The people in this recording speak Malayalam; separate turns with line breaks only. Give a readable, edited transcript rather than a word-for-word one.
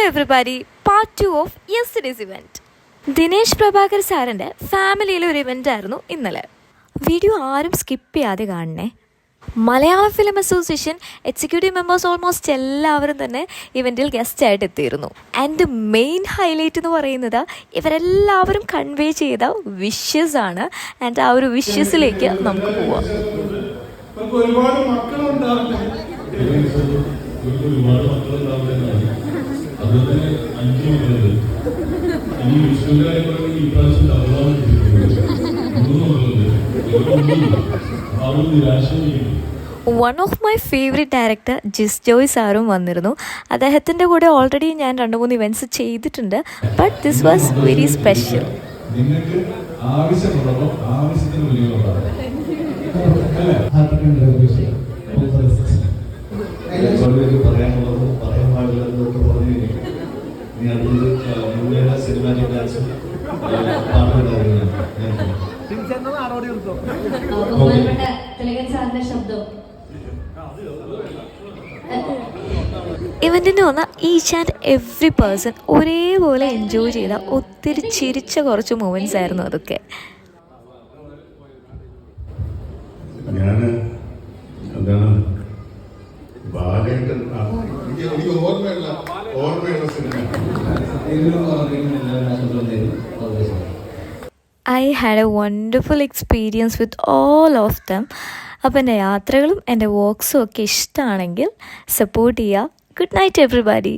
everybody, part 2 of yesterday's event. Dinesh Prabhakar സാറിൻ്റെ ഫാമിലിയിലെ ഒരു ഇവൻ്റ് ആയിരുന്നു ഇന്നലെ. വീഡിയോ ആരും സ്കിപ്പ് ചെയ്യാതെ കാണണേ. Malayalam film association executive members almost എല്ലാവരും തന്നെ ഇവൻറ്റിൽ ഗസ്റ്റായിട്ട് എത്തിയിരുന്നു. ആൻഡ് മെയിൻ ഹൈലൈറ്റ് എന്ന് പറയുന്നത് ഇവരെല്ലാവരും കൺവേ ചെയ്ത വിഷസ് ആണ്. ആൻഡ് ആ ഒരു വിഷസിലേക്ക് നമുക്ക് പോവാം.
ഒരുപാട് മക്കളുണ്ടാവില്ല. അതുപോലെ 5 മക്കളുണ്ട്. ഈ വിഷുവിനായി ഈ പ്രാവശ്യം
one of my favourite director Jis Joy സാറും വന്നിരുന്നു. അദ്ദേഹത്തിൻ്റെ കൂടെ ഓൾറെഡി ഞാൻ 2-3 ഇവൻറ്റ്സ് ചെയ്തിട്ടുണ്ട്. But this was very special.
നിങ്ങൾക്ക് ആവശ്യമുള്ളപ്പോൾ ആവശ്യത്തിന് പറയാനുള്ളത് പറയാൻ പാടില്ലെന്നൊക്കെ പറഞ്ഞു നീ അടുത്തത് മുന്നേറെ സിനിമാറ്റിക് ഡാൻസും
ഇവൻറ്റിന് വന്ന ഈച്ച് ആൻഡ് എവ്രി പേഴ്സൺ ഒരേപോലെ എൻജോയ് ചെയ്ത ഒത്തിരി ചിരിച്ച കുറച്ച് മൂമെൻറ്റ്സ് ആയിരുന്നു അതൊക്കെ.
ഞാൻ എന്താണ്
I had a wonderful experience with all of them. അപ്പോൾ എൻ്റെ യാത്രകളും എൻ്റെ വർക്ക്സും ഒക്കെ ഇഷ്ടമാണെങ്കിൽ സപ്പോർട്ട് ചെയ്യുക. Good night everybody.